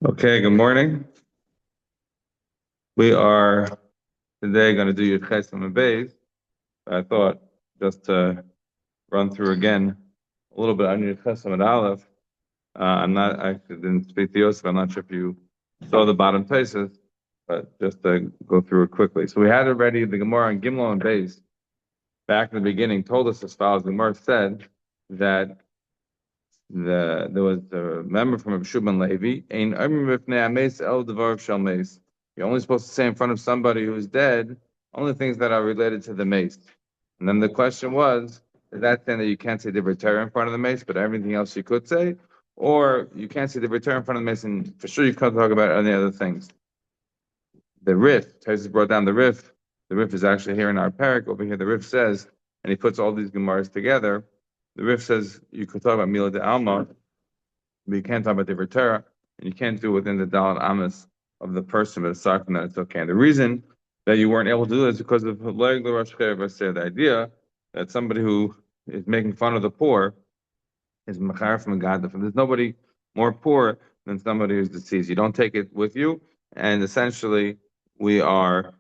Okay, good morning. We are today going to do your Chesam and Beis. I thought just to run through again a little bit on your Chesam and Aleph. I didn't speak to Yosef. I'm not sure if you saw the bottom places, but just to go through it quickly. So we had already the Gemara on Gimel and Beis back in the beginning told us as follows. The Gemara said that there was a member from Shubban Levi, Ein Omer B'fnei Hameis El Devar Shel Meis. You're only supposed to say in front of somebody who's dead only things that are related to the mace. And then the question was, is that saying that you can't say the Torah in front of the mace, but everything else you could say? Or you can't say the Torah in front of the mace, and for sure you can't talk about any other things. The Rif, Taisus brought down the Rif. The Rif is actually here in our parak. Over here, the Rif says, and he puts all these Gemaras together. The Rif says you could talk about Mila de Alma, but you can't talk about the Torah, and you can't do it within the Dalit Amas of the person, but aside from that, it's okay. And the reason that you weren't able to do this is because of the idea that somebody who is making fun of the poor is machar from God. There's nobody more poor than somebody who's deceased. You don't take it with you, and essentially we are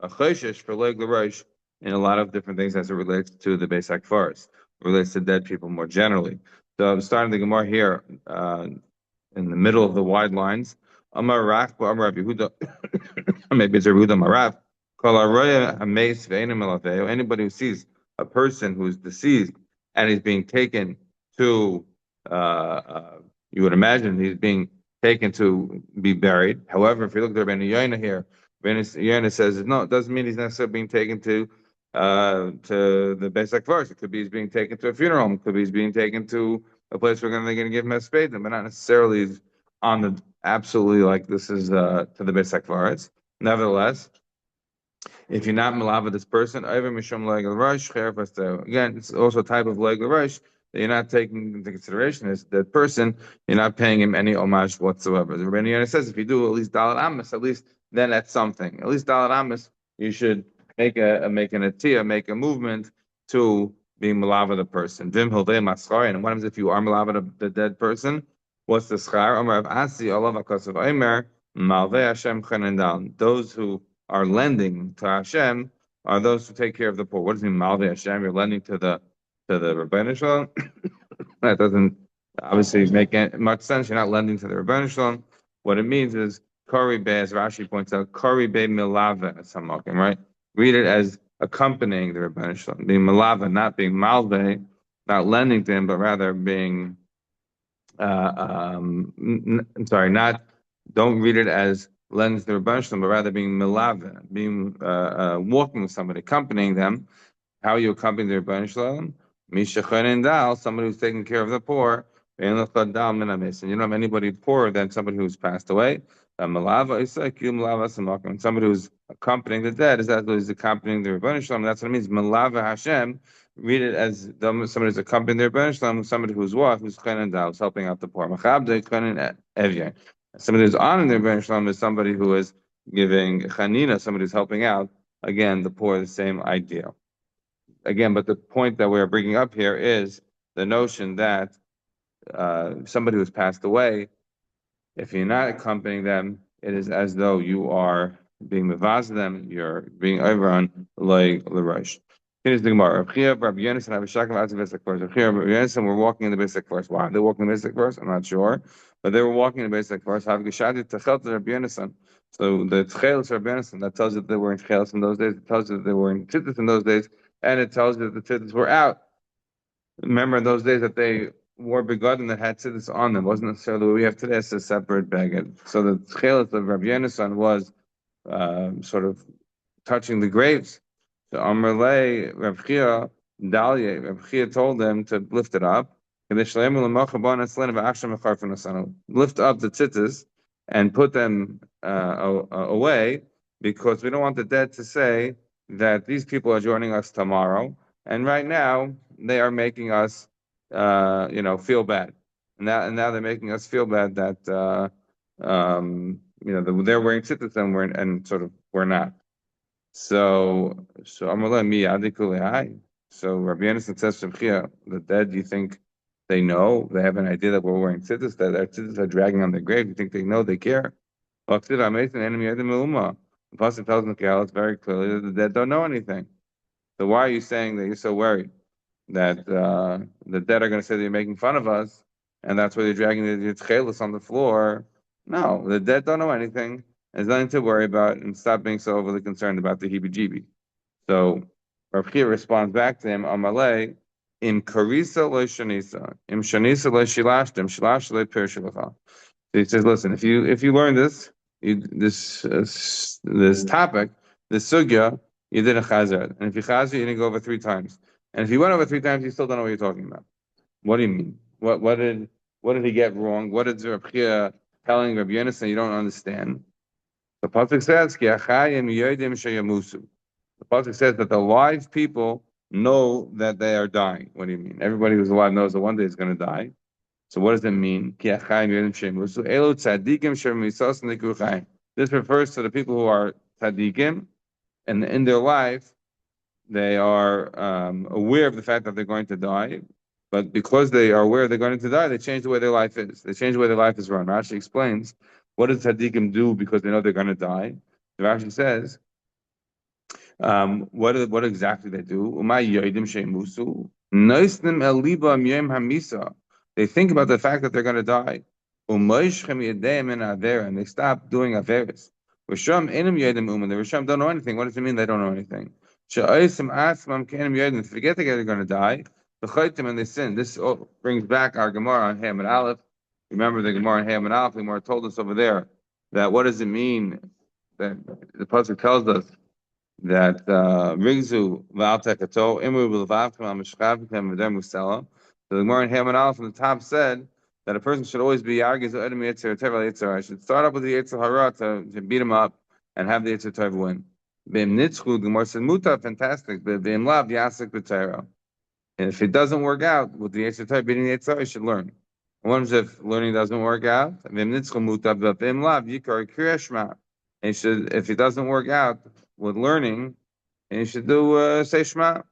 a choshesh for leg l'rosh in a lot of different things as it relates to the Beis HaKfaros. It relates to dead people more generally. So I'm starting the Gemara here in the middle of the wide lines. Amar Rach, Amar Rabbi Yehuda, maybe it's Rabbi Yehuda Marav. Kol haroya hameis ve'einu melaveo. Anybody who sees a person who's deceased and he's being taken to, you would imagine he's being taken to be buried. However, if you look at Rabbi Yoina here, Rabbi Yoina says no, it doesn't mean he's necessarily being taken to the Beis HaKfaros. It could be he's being taken to a funeral. It could be he's being taken to a place where they're going to give him a spade, but not necessarily on the absolutely like this is to the Beis HaKfaros. Nevertheless, if you're not malava this person, again, it's also a type of leg l'rosh that you're not taking into consideration is that person, you're not paying him any homage whatsoever. The Rebbeinu Yonah says if you do at least dalat amis, at least then that's something. At least dalat amis, you should make an atiyah, make a movement to being malava the person. Vim hilvei maschar, and what happens if you are malava the dead person? What's the schar? Omer of asi olav akasav omer malvei Hashem chanendal. Those who are lending to Hashem are those who take care of the poor. What does it mean, Malvi Hashem? You're lending to the Rebbeinu Shalom. That doesn't obviously make much sense. You're not lending to the Rebbeinu Shalom. What it means is Kori Be, as Rashi points out, Kori Be Milava Samakim, right? Read it as accompanying the Rebbeinu Shalom, being Milava, not being Malve, not lending to him, but rather being I'm sorry, not don't read it as lends the Rebbeinu Shalom, but rather being milave, being walking with somebody, accompanying them. How you accompany the Rebbeinu Shalom? Mishachanin dal, somebody who's taking care of the poor. And you don't have anybody poorer than somebody who's passed away. Malava is like you malava samakim. Somebody who's accompanying the dead is that who's accompanying the Rebbeinu Shalom. That's what it means. Malava Hashem. Read it as somebody who's accompanying the Rebbeinu Shalom, somebody who's what? Who's chenin dal, who's helping out the poor. Machabde chenin evyan. Somebody who's honoring the Rebbeinu Shalom is somebody who is giving chanina, somebody who's helping out. Again, the poor, the same idea. Again, but the point that we're bringing up here is the notion that somebody who's passed away, if you're not accompanying them, it is as though you are being mevaz them, you're being over on like l'rosh. Here's the Gemara. Rabbi Yonasan, Rabbi Shakam, out of Beis HaKfaros. Rabbi Yonasan were walking in the Beis HaKfaros. Why? They're walking in the Beis HaKfaros? I'm not sure. But they were walking in the Beis HaKfaros. Have Geshadi Techel to Rabbi Yonasan. So the Tchelis Rabbi Yonasan, that tells you that they were in Tchelis in those days. It tells you that they were in Tzitzis in those days. And it tells you that the Tzitzis were out. Remember in those days that they wore begotten that had tzitzis on them. It wasn't necessarily what we have today. It's a separate baggage. So the tchelis of Rabbi Yonasan was sort of touching the graves. So Amrlei Rav Chia Dalia Rav Chia told them to lift it up. Lift up the tzitzis and put them away because we don't want the dead to say that these people are joining us tomorrow. And right now, they are making us, feel bad. And now they're making us feel bad that, they're wearing tzitzis and we're not. So Amalei mi adikule hai. So Rabbi Yonasan says to Chia, the dead, do you think they know, they have an idea that we're wearing tzitzis, that our tzitzis are dragging on their grave. You think they know, they care. The Pasuk tells Mikhail very clearly that the dead don't know anything. So why are you saying that you're so worried that the dead are going to say that you're making fun of us, and that's why they're dragging the tchelis on the floor? No, the dead don't know anything. There's nothing to worry about, and stop being so overly concerned about the heebie-jeebie. So Rav Chia responds back to him, Amalei, Im karisa lo shanisa, im shanisa lo shilashtem, shilash lo pirshilacha. So he says, listen, if you learn this, this topic, this sugya, you did a chazar, and if you chazar, you didn't go over 3 times, and if you went over 3 times, you still don't know what you're talking about. What do you mean? What did he get wrong? What is Rav Chia telling Rabbi Yonasan you don't understand? The pasuk says, Ki achayim yodim sheyamusu. The pasuk says that the live people know that they are dying. What do you mean? Everybody who's alive knows that one day is going to die. So what does it mean? This refers to the people who are tzaddikim, and in their life they are aware of the fact that they're going to die. But because they are aware they're going to die, they change the way their life is. They change the way their life is run. Rashi explains, what does tzaddikim do because they know they're going to die? Rashi says, what exactly they do? They think about the fact that they're going to die. And they stop doing averis. The Risham don't know anything. What does it mean they don't know anything? They forget they're going to die. And they sin. This brings back our Gemara on Ham and Aleph. Remember the Gemara on Ham and Aleph? The Gemara told us over there that what does it mean that the pasuk tells us that Rigzu Valtekato Imru Bilvavkim Al Mishchavkim V'Dem Musela. So the Gemara in Haman Aleph from the top said that a person should always be Yargiz Edom Yetzer Tevel Yetzer. I should start up with the Yetzer Hara to beat him up and have the Yetzer Tov win. B'im Nitzchu, the Gemara said Muta, fantastic. B'im Lav Yasik B'Tera. And if it doesn't work out with the Yetzer Tov beating the Yetzer, you should learn. What if learning doesn't work out? B'im Nitzchu Muta, B'im Lav Yikar Kriyashma. And if it doesn't work out with learning, and you should do say Shema.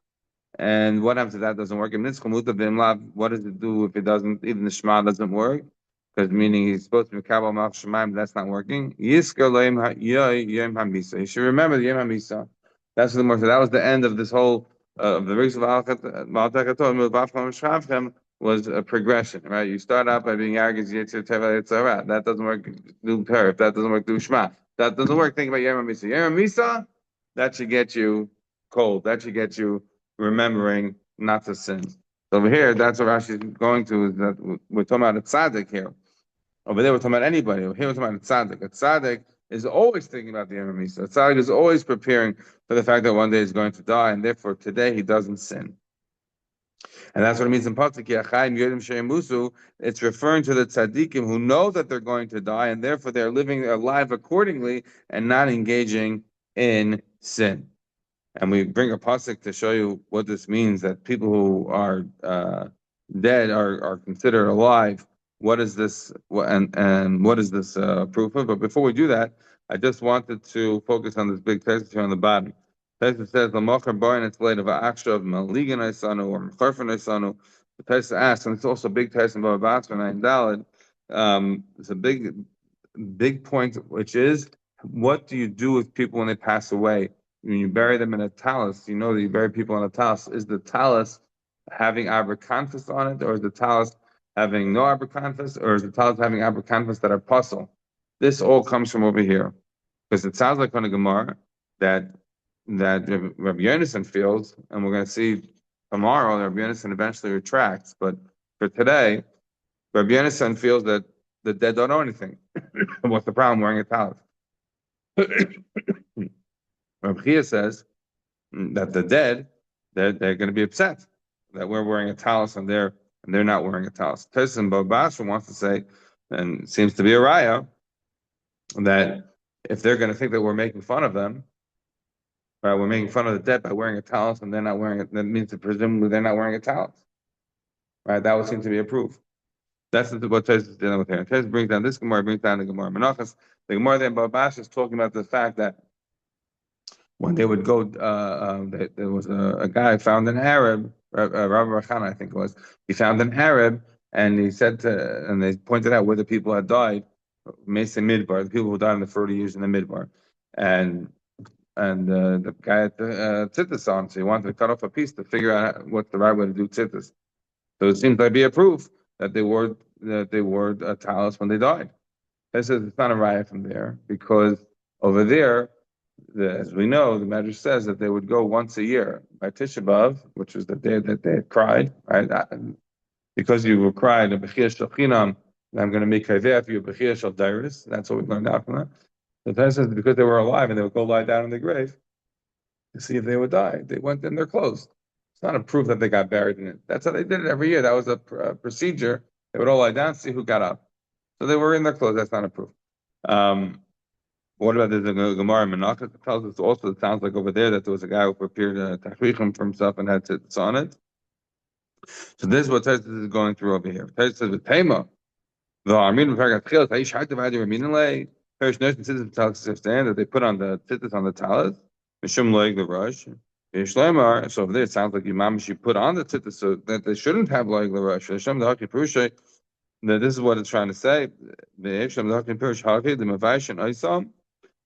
And what happens if that doesn't work? What does it do if it doesn't? Even the Shema doesn't work, because meaning he's supposed to be Kabbalah Malch Shemaim, but that's not working. Yisker Loim Yom Hamisa. You should remember the Yom Hamisa. That's the more. So that was the end of this whole of the Rigs of Maltakato was a progression, right? You start out by being arrogant, Yitzir Teva Yitzara. That doesn't work. Do Per. If that doesn't work, do Shema. That doesn't work. Think about Yom Hamisa. Yom Hamisa. That should get you cold. That should get you remembering not to sin. So over here, that's what Rashi is going to, is that we're talking about a tzaddik here. Over there, we're talking about anybody. Over here, we're talking about a tzaddik. A tzaddik is always thinking about the Yom Misa. A tzaddik is always preparing for the fact that one day he's going to die, and therefore today he doesn't sin. And that's what it means in Pasuk, Yachayim Yodim She'emusu. It's referring to the tzaddikim who know that they're going to die, and therefore they're living their life accordingly and not engaging in sin. And we bring a pasuk to show you what this means, that people who are dead are considered alive. What is this, and what is this proof of? But before we do that, I just wanted to focus on this big text here on the bottom. The text says, "L'mocher boyin it's late of akshav maligan isanu or mecharfen isanu." The text asks, and it's also a big text in Baba Basra 9 Daled. It's a big point, which is, what do you do with people when they pass away? When you bury them in a talus, you know that you bury people in a talus. Is the talus having abracanthus on it, or is the talus having no abracanthus, or is the talus having abracanthus that are puzzle? This all comes from over here, because it sounds like on a Gemara that Rabbi Yonasan feels, and we're going to see tomorrow that Rabbi Yonasan eventually retracts. But for today, Rabbi Yonasan feels that the dead don't know anything. What's the problem wearing a talus? Rabbi Chia says that the dead, they're going to be upset that we're wearing a talus and they're not wearing a talus. Tyson Babasha wants to say, and it seems to be a raya, that if they're going to think that we're making fun of them, right, we're making fun of the dead by wearing a talus and they're not wearing it, that means that presumably they're not wearing a talus. Right, that would seem to be a proof. That's what Tyson is dealing with here. Tyson brings down this Gemara, brings down the Gemara Menachos. The Gemara then Babasha is talking about the fact that when they would go, there was a guy found an Arab, Rabbi Rachana, I think it was. He found an Arab And and they pointed out where the people had died, Mesa Midbar, the people who died in the 30 years in the Midbar, and the guy had tzitzis on, so he wanted to cut off a piece to figure out what's the right way to do tzitzis. So it seems like be a proof that they wore a talus when they died. This says it's not a riot from there because over there, as we know, the Medrash says that they would go once a year by Tisha B'av, which was the day that they had cried, right? Because you were cried, a bechir shel chinam, I'm going to make kaveh for you, bechir shel dairis. That's what we learned out from that. The Torah says because they were alive and they would go lie down in the grave to see if they would die. They went in their clothes. It's not a proof that they got buried in it. That's how they did it every year. That was a procedure. They would all lie down, see who got up. So they were in their clothes. That's not a proof. Um, what about the Gemara Menachos? It tells us also, it sounds like over there that there was a guy who prepared a tachrichim for himself and had tzitzis on it. So this is what Taisus is going through over here. Taisus says, "V'tema the Armin Paragraph Chil Taish Ha'Tav Adi Raminale." Perish Nurse and Tzitzis Talis understand that they put on the tzitzis on the talis. Mishum Loig the Rush. Yishlemar. So over there, it sounds like Imam she put on the tzitzis so that they shouldn't have Loig the Rush. Hashem the Haki Purushay. That this is what it's trying to say. The Hashem the Haki Purush Haki the Mavash and Oisam.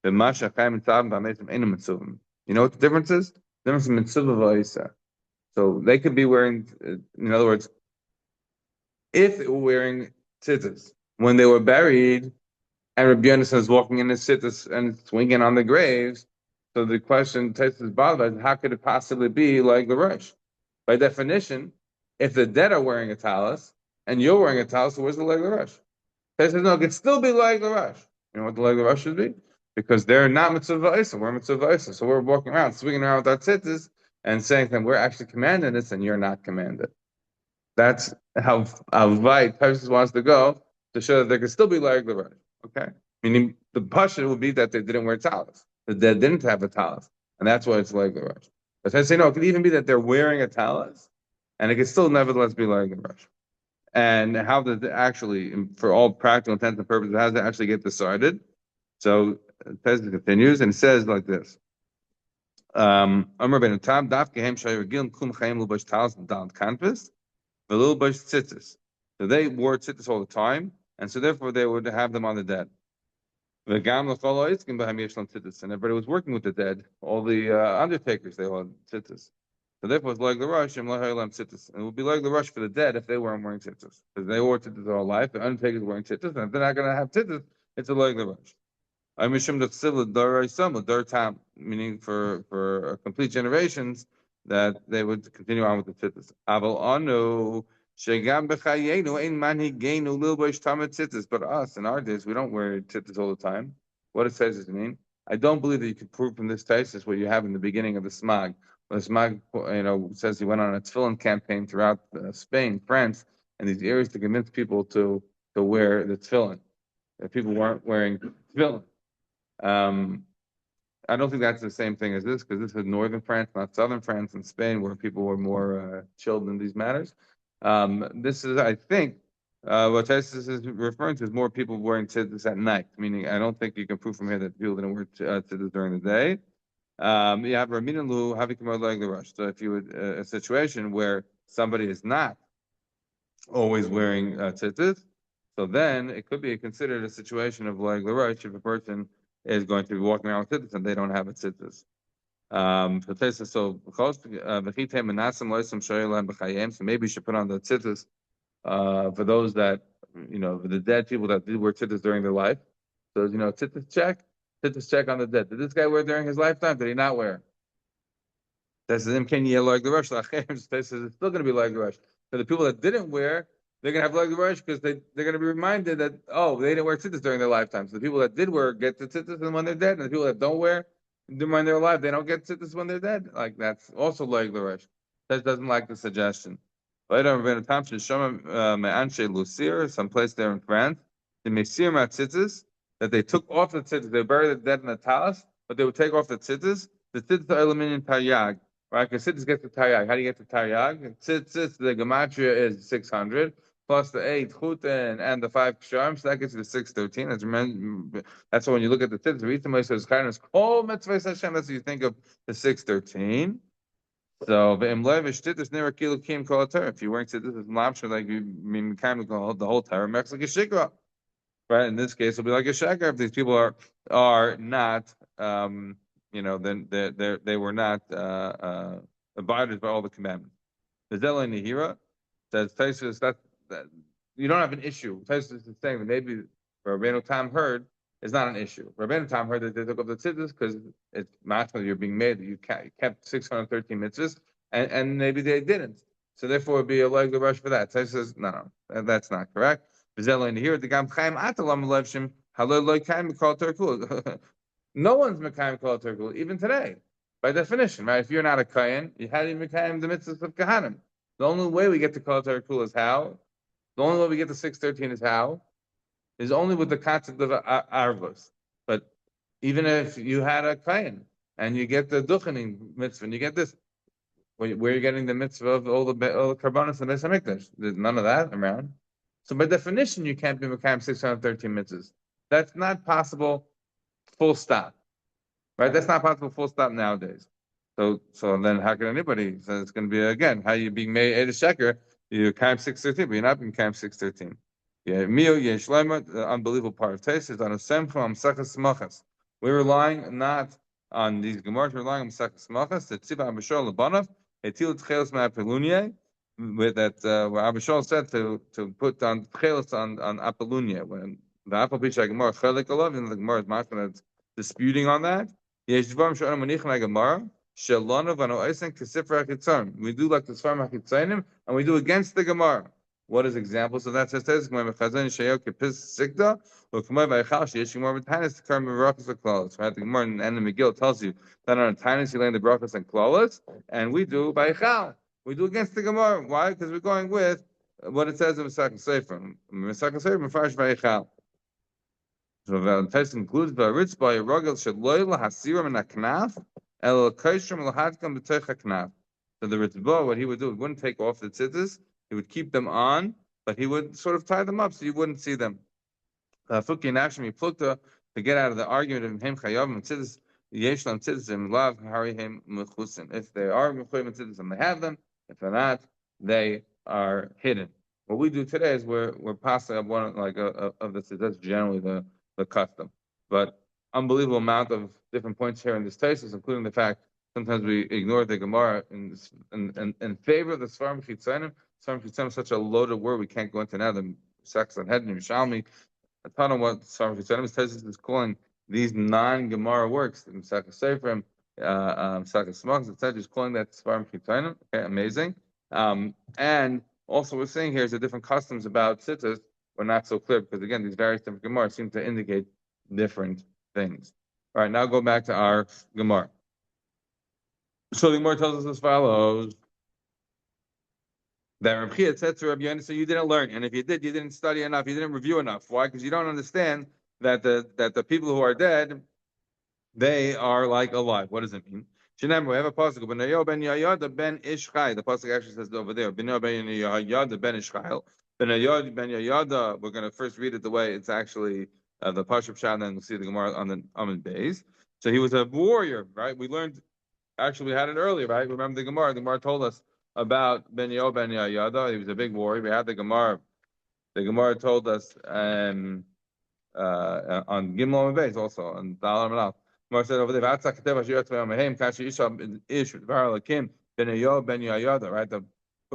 The Masha Chaim and Tzavim B'Ameitim Einam Mitzuvim. You know what the difference is? The difference in Mitzvah v'Oisa. So they could be wearing, in other words, if they were wearing tzitzis when they were buried, and Rabbi Yonasan is walking in his tzitzis and swinging on the graves, so the question tzitzis bothered, how could it possibly be like the Rosh? By definition, if the dead are wearing a talus and you're wearing a talus, so where's the leg of the Rosh? They says no, it could still be like the Rosh. You know what the leg of the Rosh should be? Because they're not mitzvah v'isa, we're mitzvah v'isa. So we're walking around, swinging around with our tzitzis and saying that we're actually commanding this and you're not commanded. That's how wide Tarsus wants to go to show that there could still be like the Rosh. Okay? Meaning the pasha would be that they didn't wear talis. The dead didn't have a talis. And that's why it's like the Rosh. But I say no, it could even be that they're wearing a talis and it could still nevertheless be like the Rosh. And how does it actually, for all practical intents and purposes, how does it actually get decided? So Tarsus continues and says like this. Amr ben Tam daf gehem shayregil kum chaim lubash talis down canvas. The little bush tzitzis. So they wore tzitzis all the time, and so therefore they would have them on the dead. And everybody was working with the dead. All the undertakers, they all had tzitzis. So therefore it's like the rush, and it would be like the rush for the dead if they weren't wearing tzitzis. Because they wore tzitzis all life, the undertakers wearing tzitzis, and if they're not going to have tzitzis, it's a like the rush. I mishum the tzivla dar tam, meaning for complete generations that they would continue on with the tzitzis. Aval anu shegam b'chayenu ein manhigeinu lil b'ish tamet tzitzis. But us in our days, we don't wear tzitzis all the time. What does tzitzis mean? I don't believe that you can prove from this tzitzis what you have in the beginning of the Smag. The Smag, says he went on a tefillin campaign throughout Spain, France, and these areas to convince people to wear the tefillin. That people weren't wearing tefillin. I don't think that's the same thing as this because this is northern France, not southern France and Spain, where people were more chilled in these matters. This is, I think, what Taisus is referring to is more people wearing tzitzis at night. Meaning, I don't think you can prove from here that people didn't wear tzitzis during the day. You have Ramin Lu having come out like the rush. So if you would a situation where somebody is not always wearing tzitzis, so then it could be considered a situation of like the rush if a person is going to be walking around with tzitzis and they don't have a tzitzis. So maybe you should put on the tzitzis for those that, for the dead people that did wear tzitzis during their life. So, tzitzis check on the dead. Did this guy wear during his lifetime? Did he not wear? That says, like the rush. It's still going to be like the rush. For the people that didn't wear, they're going to have like the rush because they're going to be reminded that, they didn't wear tzitzis during their lifetime. So the people that did wear get the tzitzis when they're dead, and the people that don't wear when they're alive, they don't get tzitzis when they're dead. Like that's also like the rush. That doesn't like the suggestion. Later, someplace there in France, the Messir tzitzis, that they took off the tzitzis. They buried the dead in the talus, but they would take off the tzitzis. The tzitzis are eliminated in taryag. Right? Because tzitzis get to taryag. How do you get to taryag? Tzitzis, the gematria is 600 plus the 8 chuten and the 5 ksharim, so that gets you to 613. That's why when you look at the tzitzis, Ritamay says kindness, kol mitzvahs Hashem. That's what you think of the 613. So if you weren't this is lobster, like you mean kind of the whole Torah, makes like a shikra. Right? In this case, it'll be like a shaker if these people are not, then they were not abided by all the commandments. The Zela Nihira says Taisus that you don't have an issue. Taisus is saying that maybe Rabbeinu Tam heard is not an issue. Rabbeinu Tam heard that they took up the tzitzis because it's mashma you're being made that you kept 613 mitzvahs and maybe they didn't. So therefore, it would be a leg the rush for that. Taisus says no, that's not correct. No one's Mekayim Kol Terkul, even today, by definition, right? If you're not a Kayan, you had to Mekayim the mitzvahs of Kahanim. The only way we get to Kol Terkul is how? The only way we get to 613 is how? Is only with the concept of Arvos. But even if you had a Kayan and you get the Duchening mitzvah and you get this, where you're getting the mitzvah of all the Karbanos and Beis HaMikdash, there's none of that around. So by definition, you can't be Mekayim 613 mitzvahs. That's not possible, full stop. Right? That's not possible, full stop nowadays. So then how can anybody? So it's going to be, again, how you being made a sheker, you're Mekayim 613, but you're not being Mekayim 613. Yeah, Mio Yeshleima, the unbelievable part of taste is on a Semcha Amsachas Smachas. We're relying not on these Gemaras, we're relying on Amsachas Smachas, the Tziva Abishol Labanov, Etil Tchelos Ma'apelunia, with that where Abishol said to put on tchelos on Apelunia when the Apel Pisha Gemara Chelik Olav and the Gemara is masking that's disputing on that. Yesh Dvarim Shonim Manichem Gemara Shelonu Vano Eisen Kesifra Hachitzon. We do like the Sfarim Hachitzonim and we do against the Gemara. What is examples of that? Says Gemara Mechazon Sheyok Kepis Sikda or Gemara Vaychal Sheyesh Gemara B'Tanis to Karm Brachos and Right, the Gemara in the end of Megillah tells you that on a Tanis you lay the Brachos and Klalos, and we do Vaychal. We do against the Gemara. Why? Because we're going with what it says in Mesach Sefer. Mesach Sefer, Mefarish Vayichal. So the text includes Ba'aritz by a rogel shaloy lahasiram and aknaf el kaishram lahadkam b'teich aknaf. So the Ritzbah, what he would do, he wouldn't take off the tzitzis. He would keep them on, but he would sort of tie them up so you wouldn't see them. Fuki nashmi plukta to get out of the argument of him chayav and tzitzis. Yeshlam tzitzim lav harihem mechusim. If they are mechusim tzitzim, they have them. If they're not, they are hidden. What we do today is we're passing up one like of this. That's generally the custom, but unbelievable amount of different points here in this thesis, including the fact sometimes we ignore the Gemara in favor of the Svarim Chitzanim. Svarim Chitzanim is such a loaded word we can't go into now. The Saxon Head and Yerushalmi, a ton of what Svarim Chitzanim thesis is calling these non-Gemara works, the Mesach Seferim, Mesach Smachs, etc. Just calling that Svarim Chitzanim. Okay, amazing. And also we're seeing here is the different customs about tzitzis are not so clear because again these various different Gemara seem to indicate different things. All right, now go back to our Gemara. So the Gemara tells us as follows: that Reb Chia said to Rabbi Yomi, so you didn't learn, and if you did, you didn't study enough, you didn't review enough. Why? Because you don't understand that the people who are dead, they are like alive. What does it mean? Shinem, we have a pasuk. Ben Yayada ben Ishchai. The pasuk actually says over there. Ben Yayada ben Ishchai. Ben Yayada. We're going to first read it the way it's actually the Pashup Shah, and then we'll see the Gemara on the Amud Beis. So he was a warrior, right? We learned. Actually, we had it earlier, right? Remember the Gemara. The Gemara told us about Ben Yayada. He was a big warrior. We had the Gemara. The Gemara told us on Gimel Beis also on Dalam Malach. Gemara said over there, right? The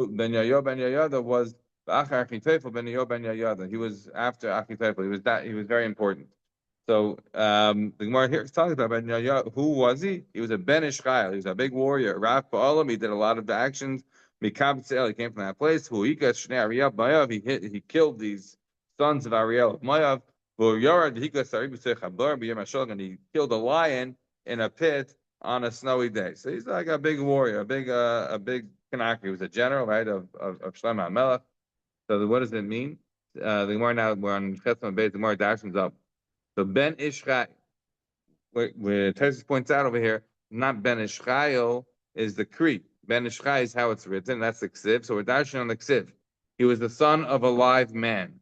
Ben Yayada was Ben Yayada. He was after Achitefel. He was very important. So the Gemara here is talking about Ben Yayada. Who was he? He was a Ben Ishchayil. He was a big warrior. Raf Ba'alam. He did a lot of the actions. Mikab Tzel. He came from that place. He killed these sons of Ariel of Mayav. And he killed a lion in a pit on a snowy day. So he's like a big warrior, a big Kanaki. He was a general, right, of Shlomo HaMelech. So what does it mean? The Gemara now, we're on Chetzim Beis, the Gemara dashes up. So Ben Ishchai, where Tesis points out over here, not Ben Ishchayil is the Crete. Ben Ishchai is how it's written. That's the Ksiv. So we're dashing on the Ksiv. He was the son of a live man.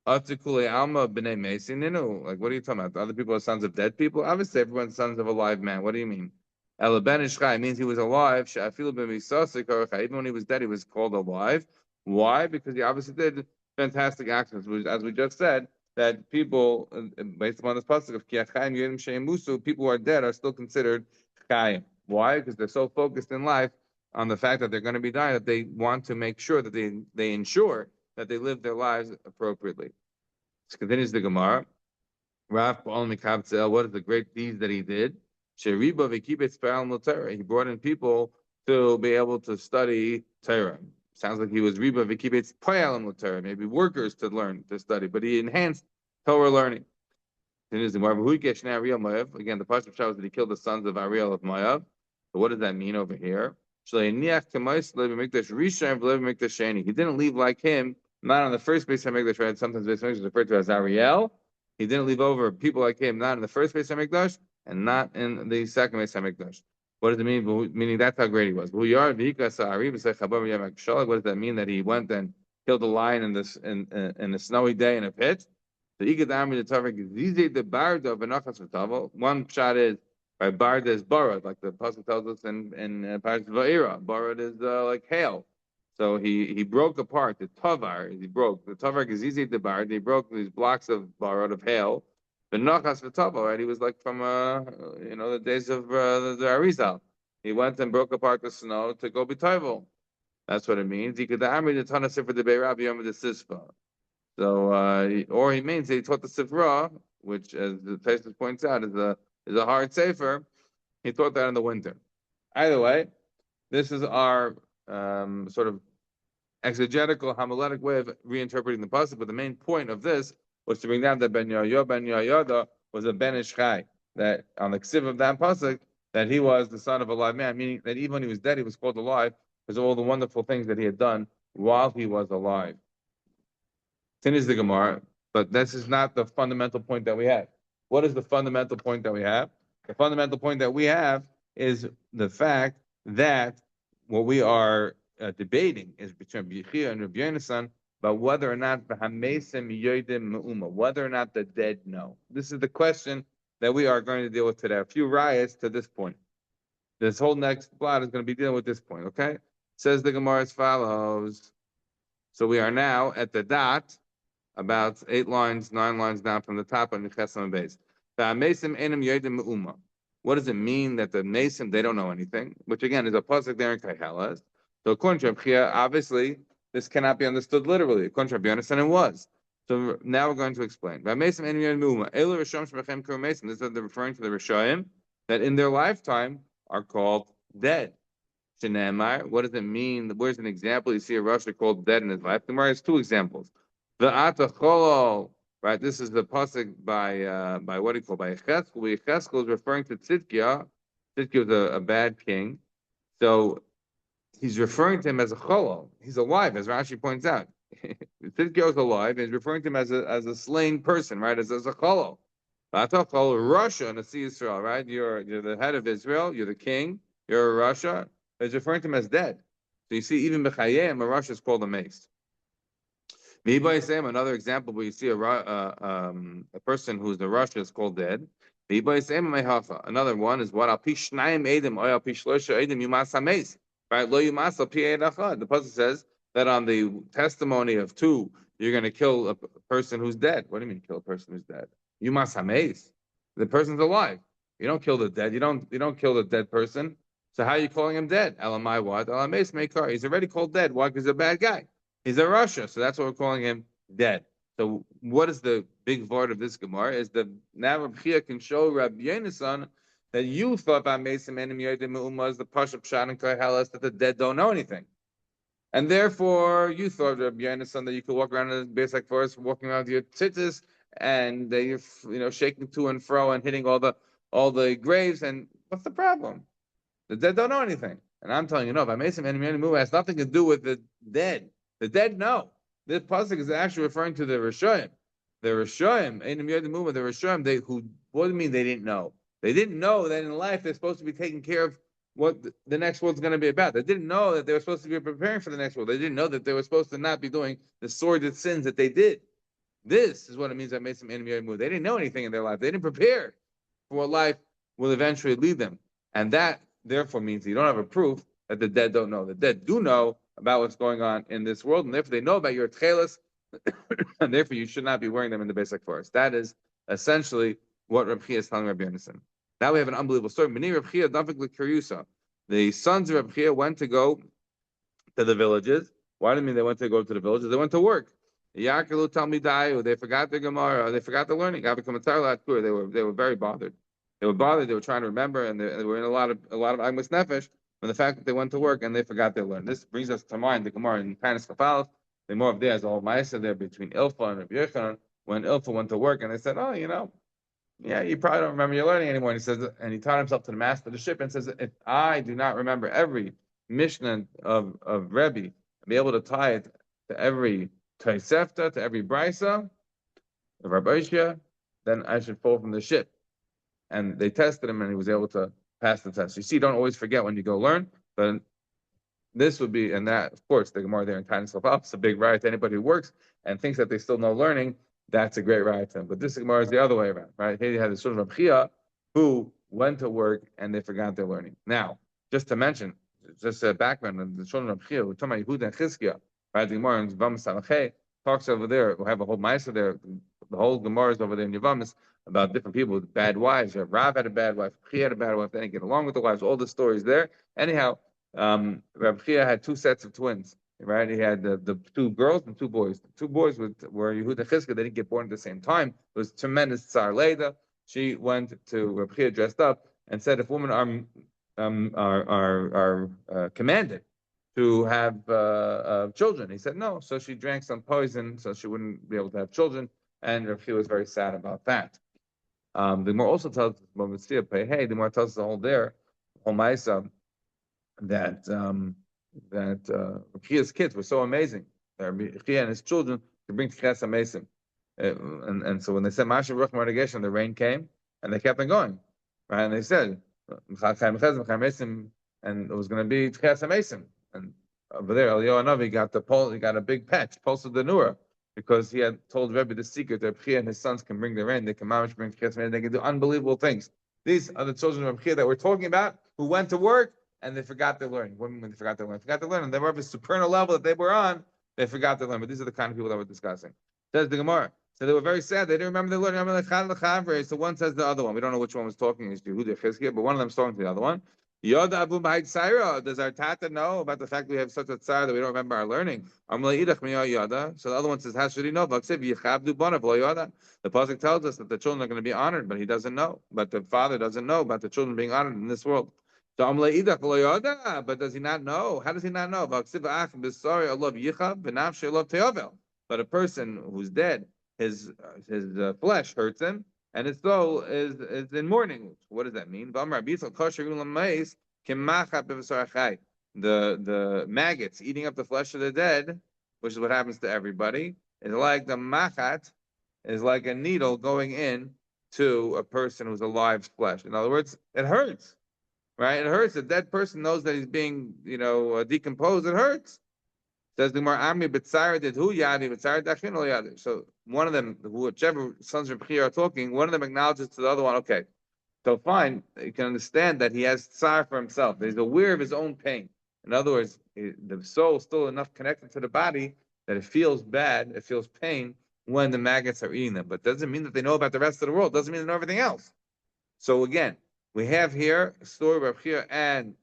Like, what are you talking about? The other people are sons of dead people? Obviously, everyone's sons of a live man. What do you mean? El ben Ishchai means he was alive. Even when he was dead, he was called alive. Why? Because he obviously did fantastic actions, which, as we just said, that people, based upon this pasuk of Kiachayim Yedim Sheim Musu, people who are dead are still considered Chayim. Why? Because they're so focused in life on the fact that they're going to be dying that they want to make sure that they ensure that they live their lives appropriately. This continues the Gemara. Rav Paul Mikabtzel, what is the great deeds that he did? Sheriba v'kibetz pe'al Torah. He brought in people to be able to study Torah. Sounds like he was Riba v'kibetz pe'al Torah, maybe workers to learn, to study, but he enhanced Torah learning. Again, the Pasuk shows that he killed the sons of Ariel of Moav. So what does that mean over here? He didn't leave like him, not on the first base of Hamikdash, right? Sometimes base of Hamikdash is referred to as Ariel. He didn't leave over people like him, not in the first base of Hamikdash and not in the second base of Hamikdash. What does it mean? Meaning that's how great he was. What does that mean? That he went and killed a lion in a snowy day in a pit? One shot is by Barda is Barad, like the pasuk tells us in Parashat Va'era. Barad is like hail. So he broke apart the Tavar. He broke the Tavar Gezizi the Barad. He broke these blocks of Barad of hail. The Nachas V'Tavar, right? He was like from the days of the Arizal. He went and broke apart the snow to go be Toivel. That's what it means. He could amri the Tana Sifra the Beirav Yom the Sispa. So, or he means that he taught the Sifra, which, as the Tosfos points out, is a hard sefer. He taught that in the winter. Either way, this is our sort of exegetical, homiletic way of reinterpreting the pasuk. But the main point of this was to bring down that Ben Yehoyada was a Ben Ishchai, that on the ksiv of that pasuk, that he was the son of a live man, meaning that even when he was dead, he was called alive because of all the wonderful things that he had done while he was alive. Finish the Gemara, but this is not the fundamental point that we have. What is the fundamental point that we have? The fundamental point that we have is the fact that what we are debating is between B'Yechia and Rabbi Yonasan about whether or not whether or not the dead know. This is the question that we are going to deal with today. A few riots to this point. This whole next plot is going to be dealing with this point. Okay, says the Gemara as follows. So we are now at the dot, about 9 lines down from the top on the Chesam base. What does it mean that the Mesim, they don't know anything? Which again is a pasuk there in Kaihelas. So according to Reb Chia, obviously this cannot be understood literally. According to Reb Yonasan, it was. So now we're going to explain. This is referring to the Rishoyim that in their lifetime are called dead. What does it mean? Where's an example? You see a Rasha called dead in his life. The Gemara has 2 examples. The Atacholol, right? This is the pasuk by what do you call by Yecheskel? Yecheskel is referring to Tzidkiah. Tzidkiah was a bad king, so he's referring to him as a cholol. He's alive, as Rashi points out. Tzidkiah is alive, and he's referring to him as a slain person, right? As a cholol. Atachol, Russia, Nasi Israel, right? You're the head of Israel. You're the king. You're a Russia. He's referring to him as dead. So you see, even B'chayim, a Russia is called a mace. Another example where you see a person who's the Russia is called dead. Another one is what? Right? The pasuk says that on the testimony of 2, you're going to kill a person who's dead. What do you mean kill a person who's dead? You must amaze. The person's alive. You don't kill the dead. You don't kill the dead person. So how are you calling him dead? Elamai what? Elamais Meikar. He's already called dead. Why? Because he's a bad guy. He's a Russia, so that's why we're calling him dead. So what is the big part of this Gemara? Is that now Rabbi Chia can show Rabbi Yonasan that you thought about Mesim Enim Yodim Me'uma is the Pashup Shan and Kaihelas that the dead don't know anything. And therefore, you thought, Rabbi Yonasan, that you could walk around in the basic forest, walking around with your tzitzis, and you're shaking to and fro and hitting all the graves. And what's the problem? The dead don't know anything. And I'm telling you, no, Mesim Enim Yodim Me'uma has nothing to do with the dead. The dead know. This pasuk is actually referring to the Rishoyim. The Rishoyim, the Rishoyim, what do you mean they didn't know? They didn't know that in life they're supposed to be taking care of what the next world's going to be about. They didn't know that they were supposed to be preparing for the next world. They didn't know that they were supposed to not be doing the sordid sins that they did. This is what it means that made some enemy They didn't know anything in their life. They didn't prepare for what life will eventually lead them. And that therefore means you don't have a proof that the dead don't know. The dead do know about what's going on in this world, and therefore they know about your tchelas, and therefore you should not be wearing them in the basic forest. That is essentially what Reb Chia is telling Rabbi Yonasan. Now we have an unbelievable story. The sons of Reb Chia went to go to the villages. Why do you mean they went to go to the villages? They went to work. Yakalu Talmidayu, they forgot their Gemara, they forgot the learning. They were very bothered. They were bothered. They were trying to remember, and they were in a lot of Agmas Nefesh. From the fact that they went to work and they forgot their learning. This brings us to mind the Gemara in Tanis Kafal. The more of there is a whole ma'aser there between Ilfa and Rabbi Yochanan. When Ilfa went to work, and they said, "Oh, yeah, you probably don't remember your learning anymore." And he says, and he taught himself to the master of the ship and says, "If I do not remember every Mishnah of Rebbe, and be able to tie it to every Tosefta, to every Brisa of Rabbi Shia, then I should fall from the ship." And they tested him, and he was able to pass the test. You see, don't always forget when you go learn, but this would be, and that, of course, the Gemara there in Tanis Kafal, it's a big riot to anybody who works and thinks that they still know learning. That's a great riot to them. But this Gemara is the other way around, right? Here you had the children of Chia who went to work and they forgot their learning. Now, just to mention, just a background of the children of Chia, we're talking about Yehuda and Chizkiah, right? The Gemara in Yevamos Salachei talks over there. We'll have a whole ma'aser there. The whole Gemara is over there in Yevamos about different people with bad wives. Rav had a bad wife, Chia had a bad wife, they didn't get along with the wives, all the stories there. Anyhow, Rav Chia had two sets of twins, right? He had the two girls and two boys. The two boys were Yehuda and Chizkiah. They didn't get born at the same time. It was tremendous tsar Leda. She went to Rav Chia dressed up and said, if women are commanded to have children, he said no. So she drank some poison so she wouldn't be able to have children. And Rav Chia was very sad about that. The Gemara also tells us, the Gemara tells us the whole ma'isa that Rav Chia's kids were so amazing. Rav Chia and his children could bring Tchias HaMesim. And so when they said Masha Ruch Mardagesh, the rain came, and they kept on going. Right? And they said, and it was going to be Tchias HaMesim. And over there, Eliyahu Hanavi got a big patch, Pulse of the Nura, because he had told Rebbe the secret that Chia and his sons can bring the rain. They can mamish bring Tchias HaMesim. They can do unbelievable things. These are the children of Chia that we're talking about, who went to work, and they forgot their learning. What do you mean they forgot their learning? Forgot their learning. They were of a supernal level that they were on. They forgot their learning. But these are the kind of people that we're discussing. Says the Gemara. So they were very sad. They didn't remember their learning. So one says the other one. We don't know which one was talking. Is Yehuda Chizkiah, but one of them is talking to the other one. Yoda Abu Ba'id Saira. Does our Tata know about the fact that we have such a tsar that we don't remember our learning? So the other one says, how should he know? The pasuk tells us that the children are going to be honored, but he doesn't know. But the father doesn't know about the children being honored in this world. But does he not know? How does he not know? But a person who's dead, his flesh hurts him, and his soul is in mourning. What does that mean? The maggots eating up the flesh of the dead, which is what happens to everybody, is like the machat, is like a needle going in to a person who's alive's flesh. In other words, it hurts. Right? It hurts. A dead person knows that he's being, decomposed. It hurts. Says the Gemara, Ami B'tzara did who Yadi B'tzara Dachin Ol Yadi. So one of them, whichever sons of Chia are talking, one of them acknowledges to the other one, okay, so fine, you can understand that he has tsar for himself. He's aware of his own pain. In other words, the soul is still enough connected to the body that it feels bad, it feels pain when the maggots are eating them. But it doesn't mean that they know about the rest of the world. It doesn't mean they know everything else. So again, we have here a story of Rav Chia and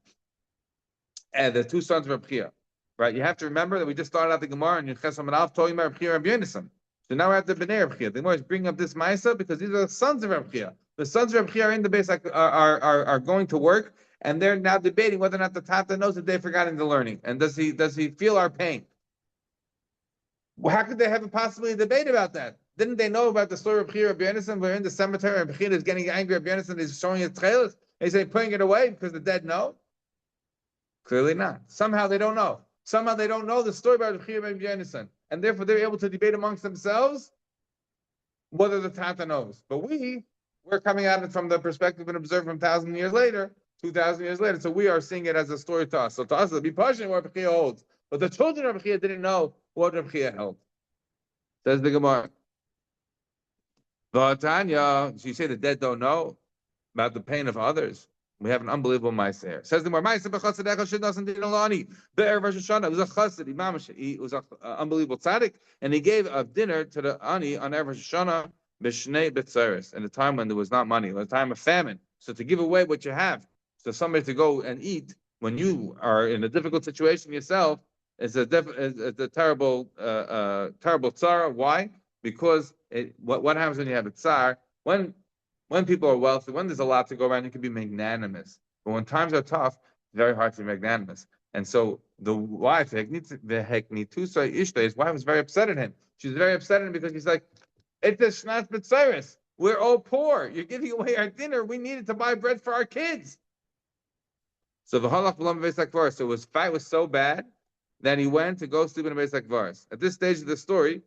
the two sons of Rav Chia. Right? You have to remember that we just started out the Gemara and Yechesam and Alf talking about Rav Chia and Rabbi Yonasan. So now we're at the Bnei Rav Chia. The Gemara is bringing up this Ma'isa because these are the sons of Rav Chia. The sons of Rav Chia are in the base, are going to work, and they're now debating whether or not the Tata knows that they've forgotten the learning. And does he feel our pain? Well, how could they have a possibly debate about that? Didn't they know about the story of Chia and Rabbi Yonasan? We're in the cemetery and Rabbi Chia is getting angry at Rabbi Yonasan. He's showing his trailers. They say putting it away because the dead know. Clearly not. Somehow they don't know. Somehow they don't know the story about Chia and Rabbi Yonasan, and therefore they're able to debate amongst themselves whether the Tata knows. But we're coming at it from the perspective and observe from 1,000 years later, 2,000 years later. So we are seeing it as a story to us. So to us, it'll be pushing what Rabbi Chia holds. But the children of Rabbi Chia didn't know what Rabbi Chia held. Says the Gemara. V'atanya, so you say the dead don't know about the pain of others. We have an unbelievable ma'aser here. Says the more ma'aser b'chassid echad shidnasan din alani be'er Rosh Hashanah. It was a chassid, imam. He was an unbelievable tzaddik, and he gave a dinner to the ani on Erev Rosh Hashanah b'shnei b'tzeres, in a time when there was not money, it was a time of famine. So to give away what you have to somebody to go and eat when you are in a difficult situation yourself is a terrible terrible tzara. Why? Because what happens when you have a tsar? When people are wealthy, when there's a lot to go around, you can be magnanimous. But when times are tough, it's very hard to be magnanimous. And so the wife, his wife was very upset at him. She's very upset at him because he's like, it's a shnat b'tzeres. We're all poor. You're giving away our dinner. We needed to buy bread for our kids. So his fight was so bad that he went to go sleep in a Beis HaKvaros. At this stage of the story,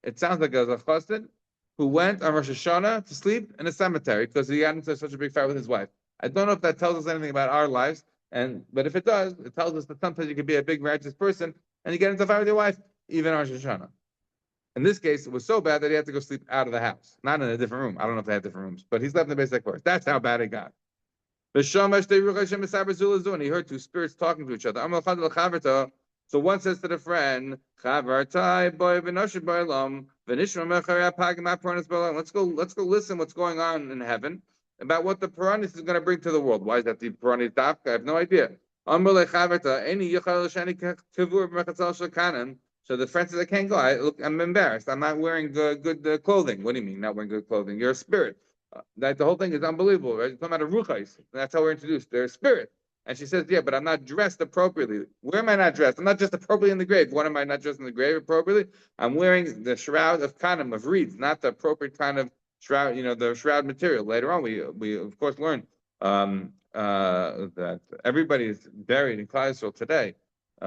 it sounds like a chassid who went on Rosh Hashanah to sleep in a cemetery because he got into such a big fight with his wife. I don't know if that tells us anything about our lives, but if it does, it tells us that sometimes you can be a big righteous person and you get into a fight with your wife, even on Rosh Hashanah. In this case, it was so bad that he had to go sleep out of the house, not in a different room. I don't know if they had different rooms, but he slept in the Beis HaKvaros. That's how bad it got. And he heard two spirits talking to each other. So one says to the friend, let's go listen what's going on in heaven about what the Puranis is going to bring to the world. Why is that the Puranis dafka? I have no idea. So the friend says, I can't go. I'm embarrassed. I'm not wearing good clothing. What do you mean, not wearing good clothing? You're a spirit. That the whole thing is unbelievable, right? You're talking about a ruchais. That's how we're introduced. They're a spirit. And she says, yeah, but I'm not dressed appropriately. Where am I not dressed? I'm not just appropriately in the grave. When am I not dressed in the grave appropriately? I'm wearing the shroud of kanim, of reeds, not the appropriate kind of shroud, the shroud material. Later on, we of course learn that everybody is buried in Klal Yisrael today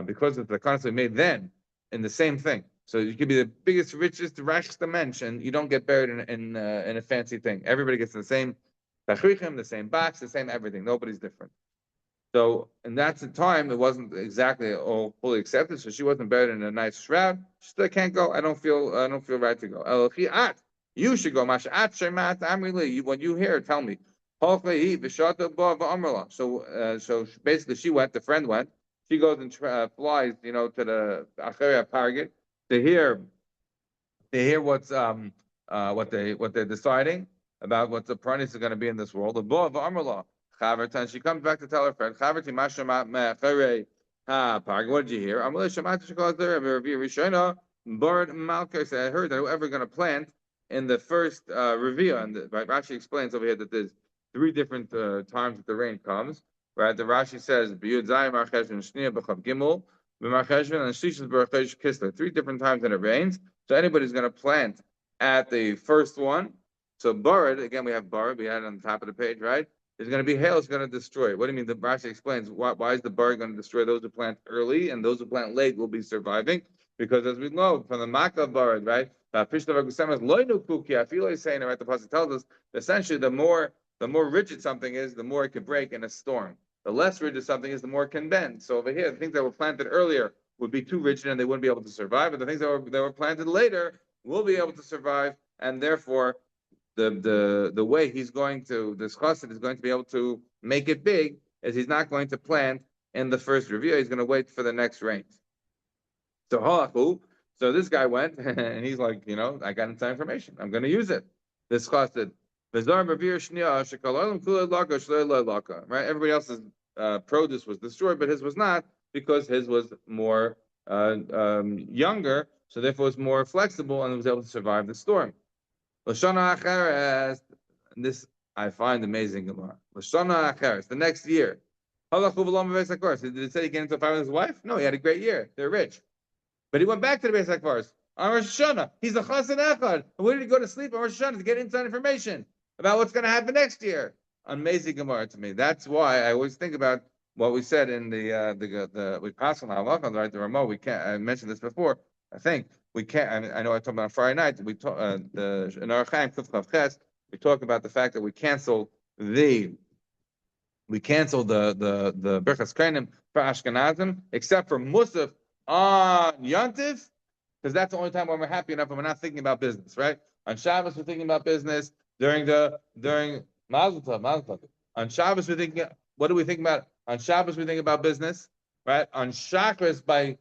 because of the concept made then in the same thing. So you could be the biggest, richest, reichste mensch, and you don't get buried in a fancy thing. Everybody gets the same tachrichim, the same box, the same everything. Nobody's different. So, and that's the time it wasn't exactly all fully accepted. So she wasn't buried in a nice shroud. She said, "I can't go. I don't feel right to go." You should go. When you hear, tell me. So basically, she went. The friend went. She goes and flies, to the Acheria target to hear what's what they're deciding about what the Pranis is going to be in this world. And she comes back to tell her friend, what did you hear? I heard that whoever going to plant in the first Revi'ah, and Rashi explains over here that there's three different times that the rain comes. Right? The Rashi says, three different times that it rains. So anybody's going to plant at the first one. So Barad, again, we have Barad, we had it on the top of the page, right? There's going to be hail, it's going to destroy. What do you mean? The Rashi explains why is the Barad going to destroy those who plant early, and those who plant late will be surviving? Because as we know from the Makkah Barad, right? I feel like saying, right? The Pasuk tells us essentially the more rigid something is, the more it could break in a storm. The less rigid something is, the more it can bend. So over here, the things that were planted earlier would be too rigid and they wouldn't be able to survive. But the things that were planted later will be able to survive, and therefore the way he's going to discuss it is going to be able to make it big, is he's not going to plant in the first review. He's going to wait for the next rains. So this guy went and he's like, I got inside information. I'm going to use it. Discussed it. Right? Everybody else's produce was destroyed, but his was not, because his was more younger, so therefore it was more flexible and it was able to survive the storm. This I find amazing. The next year. Did it say he get into a fight with his wife? No, he had a great year. They're rich. But he went back to the Beis HaKvaros on Rosh Hashanah. He's a chassid echad. And where did he go to sleep on Rosh Hashanah? To get inside information about what's going to happen next year. Amazing Gemara to me. That's why I always think about what we said in the we pass on halachah, right? The Ramah. We can't. I mentioned this before. I think we can't. I know I talked about on Friday night. We talk in our Chaim Kuf Chav Ches. We talk about the fact that we canceled the Birchas Kohanim for Ashkenazim, except for Musaf on Yontif, because that's the only time when we're happy enough and we're not thinking about business, right? On Shabbos we're thinking about business. During Mazel Tov. On Shabbos we're thinking what do we think about? On Shabbos, we think about business, right? On Shacharis by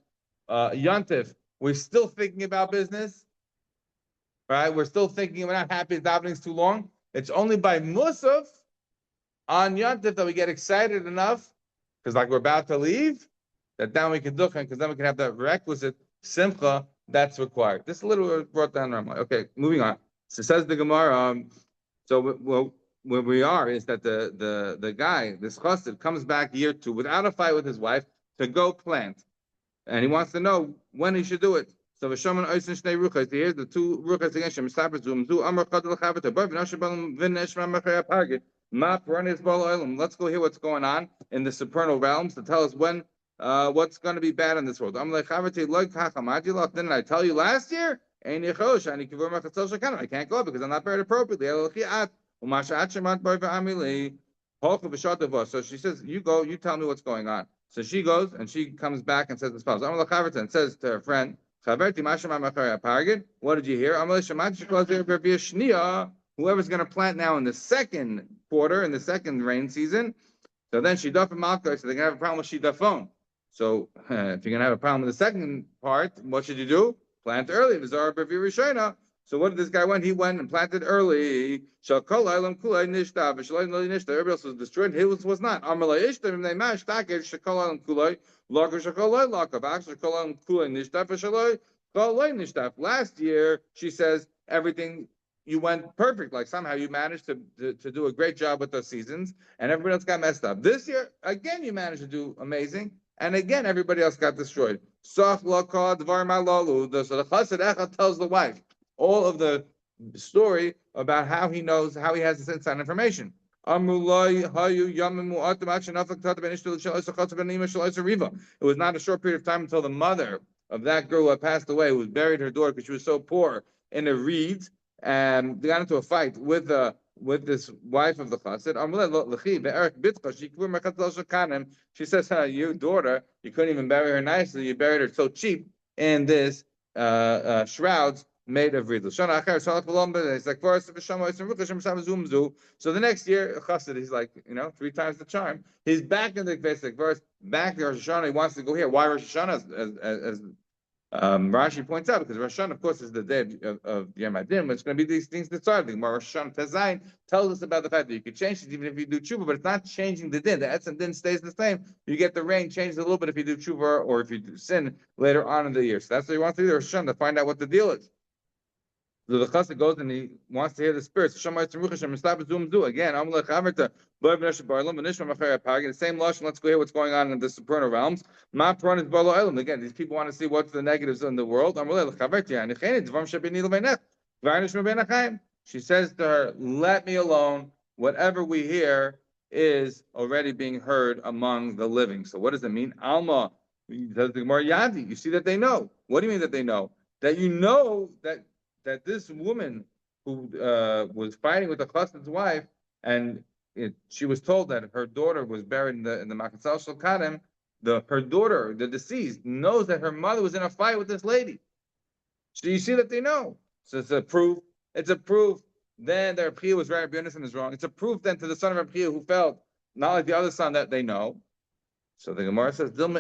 Yontif, we're still thinking about business, right? We're still thinking, we're not happy davening's too long. It's only by Musaf on Yontif that we get excited enough, because like we're about to leave, that then we can do it, because then we can have that requisite simcha that's required. This little brought down normally. Okay, moving on. So says the Gemara. So well, where we are is that the guy, this chassid, comes back year two without a fight with his wife to go plant, and he wants to know when he should do it. So Vishaman Oisin Shnei Ruchas. Here's the two Ruchas against him. Mistabers Zu Amar Chadal Chavita. Bav Nashabalim Vin Eshma Machaya Pargit. Ma Peranis Bal Oilam. Let's go hear what's going on in the supernal realms to tell us when what's going to be bad in this world. Amar Chavita Loik Hachamadi. Didn't I tell you last year? Ein Yechosh. Ani Kivur Machatzal Shekana. I can't go because I'm not buried appropriately. Elchiat Umashat Shemat Bar V'Amili. So she says, you go, you tell me what's going on. So she goes and she comes back and says as follows. And says to her friend, what did you hear? Whoever's going to plant now in the second quarter, in the second rain season, so then Shidaf and Malka, so they're going to have a problem with Shidafon. So if you're going to have a problem with the second part, what should you do? Plant early. So what did this guy want? He went and planted early. Everybody else was destroyed. His was not. Last year, she says, everything, you went perfect. Like somehow you managed to do a great job with those seasons, and everybody else got messed up. This year, again, you managed to do amazing, and again, everybody else got destroyed. So the chassid Echad tells the wife all of the story about how he knows, how he has this inside information. It was not a short period of time until the mother of that girl who had passed away, who buried her daughter because she was so poor, in a reed, and they got into a fight with this wife of the chassid. She says, "You daughter, you couldn't even bury her nicely. You buried her so cheap in this shrouds made of reed." So the next year, chassid, he's like, 3 times the charm. He's back in the basic verse, back to Rosh Hashanah. He wants to go here. Why Rosh Hashanah? As Rashi points out, because Rosh Hashanah, of course, is the day of Yom Adin, but it's going to be these things that start. Rosh Hashanah Tezayin tells us about the fact that you could change it even if you do tshuva, but it's not changing the din. The etz and din stays the same. You get the rain changes a little bit if you do tshuva or if you do sin later on in the year. So that's what he wants to do, Rosh Hashanah, to find out what the deal is. So the chassid goes and he wants to hear the spirits. Again, the same lashon. Let's go hear what's going on in the supernal realms. Again, these people want to see what's the negatives in the world. She says to her, "Let me alone. Whatever we hear is already being heard among the living." So what does it mean? Alma, says the Gemara Yadi. You see that they know. What do you mean that they know? That you know that this woman who was fighting with the chassid's wife, and she was told that her daughter was buried in the Makatzal Shalkanim, her daughter, the deceased, knows that her mother was in a fight with this lady. So you see that they know. So it's a proof. It's a proof. Then their Rabbi was right, Rabbi Yonasan is wrong. It's a proof then to the son of Rabbi who felt not like the other son that they know. So the Gemara says, it's not a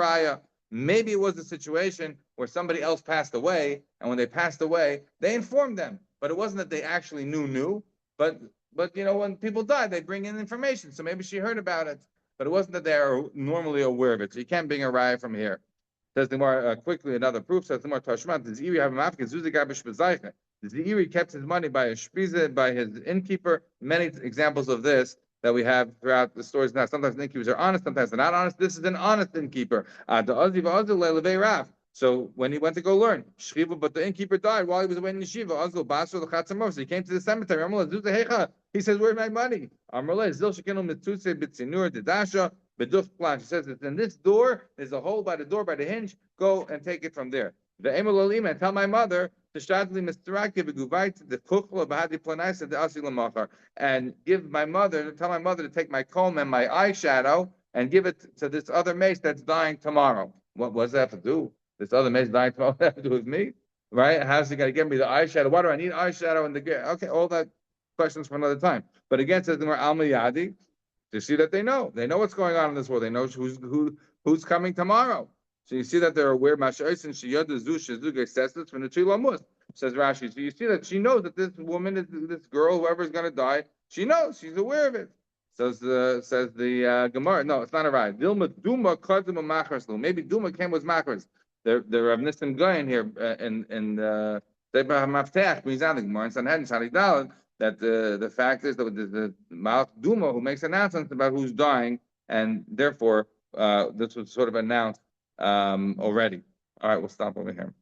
raya. Maybe it was a situation where somebody else passed away, and when they passed away, they informed them. But it wasn't that they actually knew. But when people die, they bring in information. So maybe she heard about it, but it wasn't that they are normally aware of it. So you can't bring a raya from here. Says the Gemara quickly. Another proof says the Gemara Tashmat. The Ziri have a mafka. The Ziri kept his money by a shpiza, by his innkeeper. Many examples of this that we have throughout the stories now. Sometimes the innkeepers are honest, sometimes they're not honest. This is an honest innkeeper. So when he went to go learn, but the innkeeper died while he was away in yeshiva. So he came to the cemetery. He says, "Where's my money?" She says, "It's in this door. There's a hole by the door, by the hinge. Go and take it from there." And tell my mother and tell my mother to take my comb and my eyeshadow and give it to this other mace that's dying tomorrow. What does that have to do? This other mace dying tomorrow, what does that have to do with me? Right? How's he going to give me the eyeshadow? Why do I need eyeshadow in the okay, all that questions for another time. But again, it says the more Alma Yadi, to see that they know what's going on in this world. They know who's coming tomorrow. So you see that they're aware. Says Rashi. So you see that she knows that this woman is this girl, whoever's going to die. She knows. She's aware of it. Says the Gemara. No, it's not a right. Duma maybe Duma came with machras. The Rav Nissim Goyen here in Maftach brings out the Gemara in Sanhedrin Shalidal that the fact is that the Malach Duma who makes announcements about who's dying, and therefore this was sort of announced already. All right, we'll stop over here.